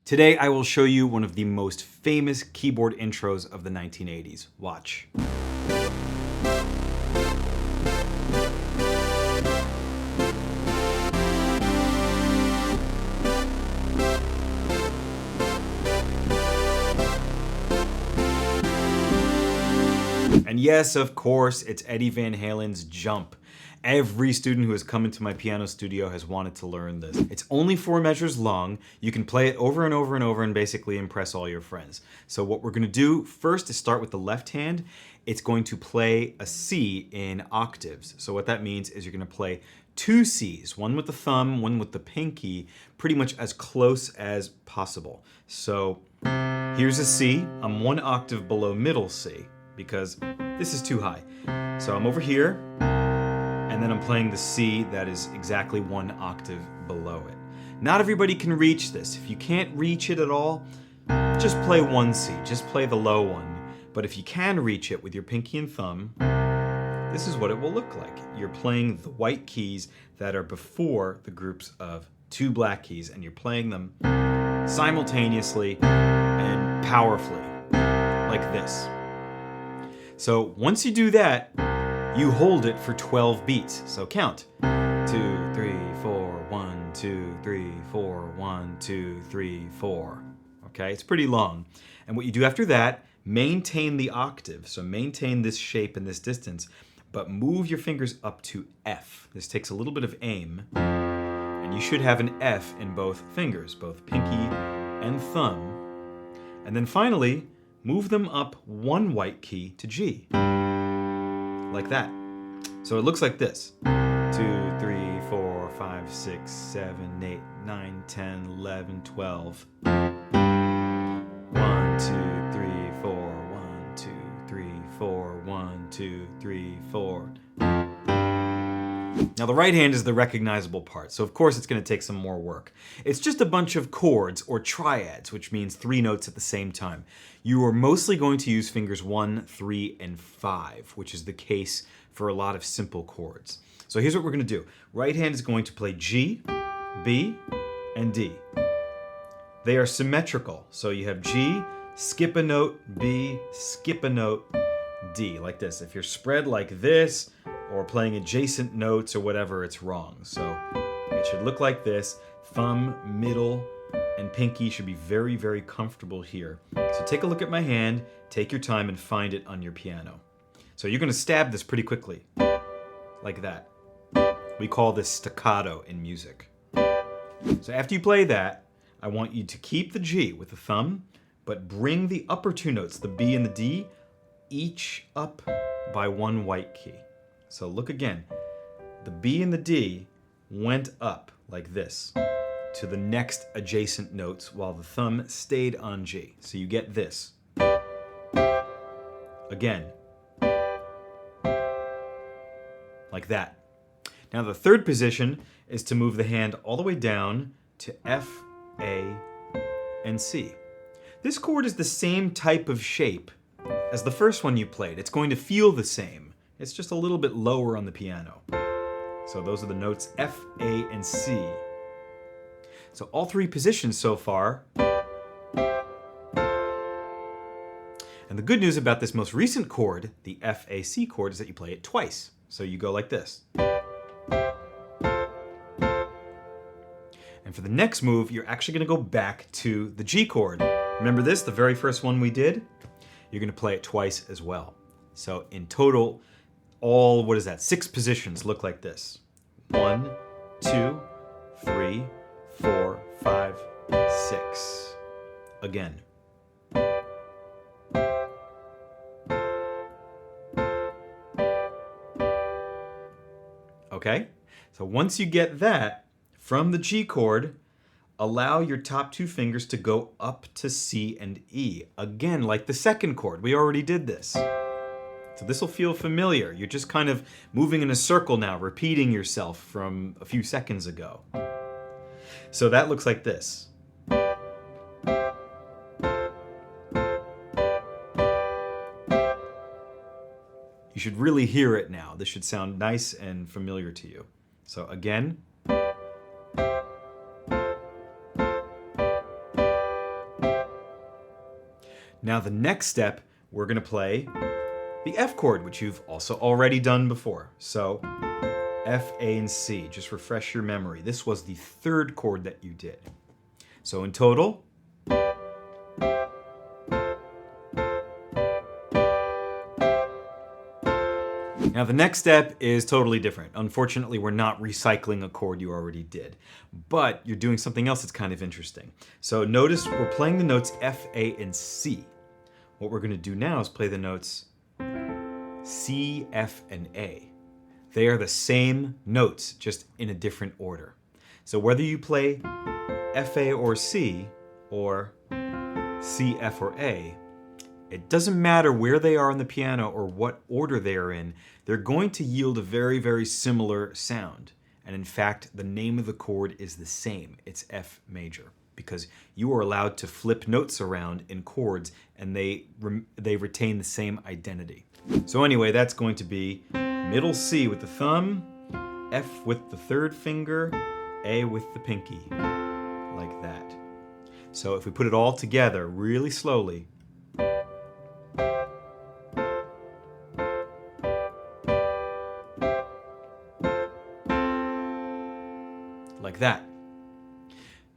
Today I will show you one of the most famous keyboard intros of the 1980s. Watch. And yes, of course, it's Eddie Van Halen's Jump. Every student who has come into my piano studio has wanted to learn this. It's only 4 measures long. You can play it over and over and over and basically impress all your friends. So what we're gonna do first is start with the left hand. It's going to play a C in octaves. So what that means is you're gonna play 2 Cs, one with the thumb, one with the pinky, pretty much as close as possible. So here's a C. I'm 1 octave below middle C because this is too high. So I'm over here, and then I'm playing the C that is exactly 1 octave below it. Not everybody can reach this. If you can't reach it at all, just play 1 C, just play the low one. But if you can reach it with your pinky and thumb, this is what it will look like. You're playing the white keys that are before the groups of 2 black keys, and you're playing them simultaneously and powerfully, like this. So once you do that, you hold it for 12 beats. So count. 2, 3, 4, 1, 2, 3, 4, 1, 2, 3, 4. Okay, it's pretty long. And what you do after that, maintain the octave. So maintain this shape and this distance, but move your fingers up to F. This takes a little bit of aim, and you should have an F in both fingers, both pinky and thumb. And then finally, move them up 1 white key to G. Like that. So it looks like this. 2, 3, 4, 5, 6, 7, 8, 9, 10, 11, 12. 1, 2, 3, 4, 1, 2, 3, 4, 1, 2, 3, 4. Now the right hand is the recognizable part, so of course it's going to take some more work. It's just a bunch of chords or triads, which means 3 notes at the same time. You are mostly going to use fingers 1, 3, and 5, which is the case for a lot of simple chords. So here's what we're going to do. Right hand is going to play G, B, and D. They are symmetrical, so you have G, skip a note, B, skip a note, D, like this. If you're spread like this, or playing adjacent notes or whatever, it's wrong. So it should look like this. Thumb, middle, and pinky should be very, very comfortable here. So take a look at my hand, take your time, and find it on your piano. So you're gonna stab this pretty quickly, like that. We call this staccato in music. So after you play that, I want you to keep the G with the thumb, but bring the upper 2 notes, the B and the D, each up by 1 white key. So look again, the B and the D went up like this to the next adjacent notes while the thumb stayed on G. So you get this. Again. Like that. Now the third position is to move the hand all the way down to F, A, and C. This chord is the same type of shape as the first one you played. It's going to feel the same. It's just a little bit lower on the piano. So those are the notes F, A, and C. So all 3 positions so far. And the good news about this most recent chord, the F, A, C chord, is that you play it twice. So you go like this. And for the next move, you're actually going to go back to the G chord. Remember this, the very first one we did? You're going to play it twice as well. So in total, all, 6 positions look like this. 1, 2, 3, 4, 5, 6. Again. Okay? So once you get that, from the G chord, allow your top 2 fingers to go up to C and E. Again, like the second chord. We already did this. So this will feel familiar. You're just kind of moving in a circle now, repeating yourself from a few seconds ago. So that looks like this. You should really hear it now. This should sound nice and familiar to you. So again. Now the next step, we're going to play the F chord, which you've also already done before. So F, A, and C. Just refresh your memory. This was the third chord that you did. So in total, now the next step is totally different. Unfortunately, we're not recycling a chord you already did, but you're doing something else that's kind of interesting. So notice we're playing the notes F, A, and C. What we're going to do now is play the notes C, F, and A. They are the same notes, just in a different order. So whether you play F, A, or C, or C, F, or A, it doesn't matter where they are on the piano or what order they are in, they're going to yield a very, very similar sound. And in fact, the name of the chord is the same. It's F major, because you are allowed to flip notes around in chords and they retain the same identity. So anyway, that's going to be middle C with the thumb, F with the third finger, A with the pinky, like that. So if we put it all together really slowly, like that.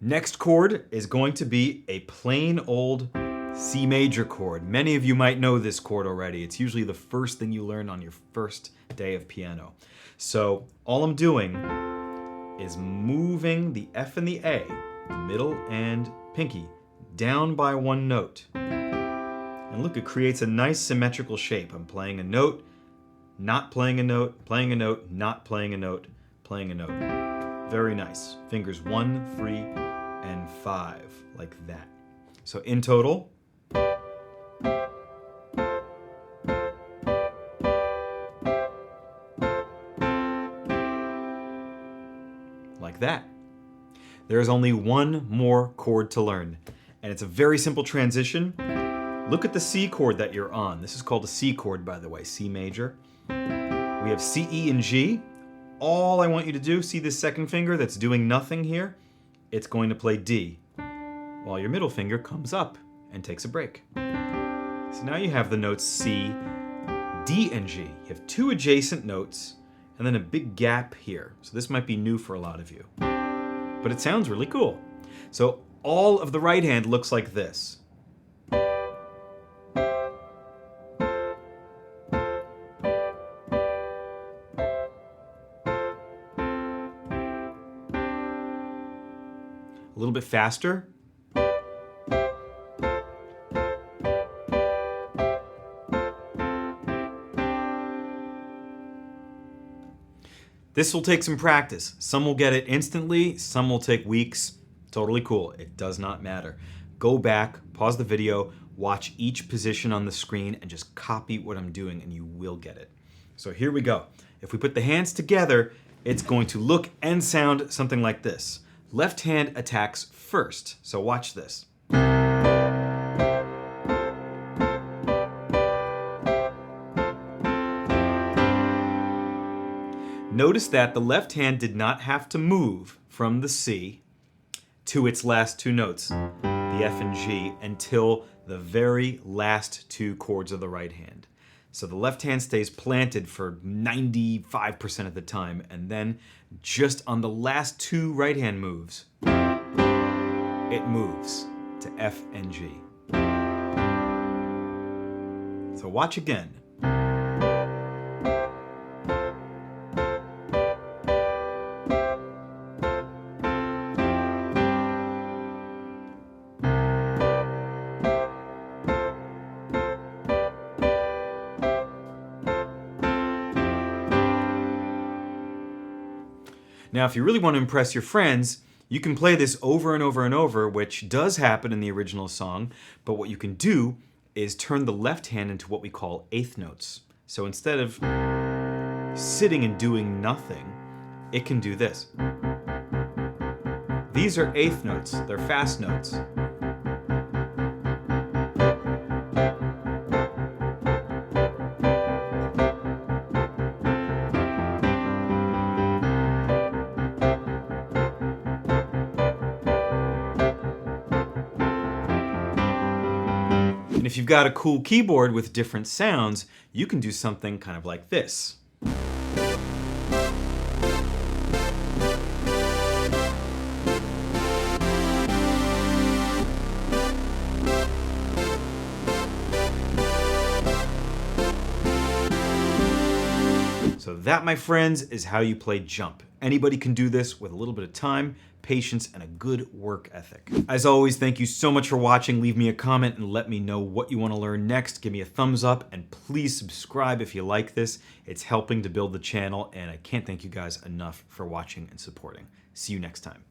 Next chord is going to be a plain old C major chord. Many of you might know this chord already. It's usually the first thing you learn on your first day of piano. So all I'm doing is moving the F and the A, the middle and pinky, down by one note. And look, it creates a nice symmetrical shape. I'm playing a note, not playing a note, playing a note, not playing a note, playing a note. Very nice. Fingers 1, 3, and 5, like that. So in total, like that. There is only one more chord to learn, and it's a very simple transition. Look at the C chord that you're on. This is called a C chord, by the way, C major. We have C, E, and G. All I want you to do, see this second finger that's doing nothing here? It's going to play D, while your middle finger comes up and takes a break. So now you have the notes C, D, and G. You have two adjacent notes, and then a big gap here. So this might be new for a lot of you, but it sounds really cool. So all of the right hand looks like this. A little bit faster. This will take some practice. Some will get it instantly, some will take weeks. Totally cool. It does not matter. Go back, pause the video, watch each position on the screen, and just copy what I'm doing, and you will get it. So here we go. If we put the hands together, it's going to look and sound something like this. Left hand attacks first, so watch this. Notice that the left hand did not have to move from the C to its last two notes, the F and G, until the very last two chords of the right hand. So the left hand stays planted for 95% of the time, and then just on the last two right hand moves, it moves to F and G. So watch again. Now, if you really want to impress your friends, you can play this over and over and over, which does happen in the original song, but what you can do is turn the left hand into what we call eighth notes. So instead of sitting and doing nothing, it can do this. These are eighth notes, they're fast notes. And if you've got a cool keyboard with different sounds, you can do something kind of like this. So that, my friends, is how you play Jump. Anybody can do this with a little bit of time, patience, and a good work ethic. As always, thank you so much for watching. Leave me a comment and let me know what you want to learn next. Give me a thumbs up and please subscribe if you like this. It's helping to build the channel, and I can't thank you guys enough for watching and supporting. See you next time.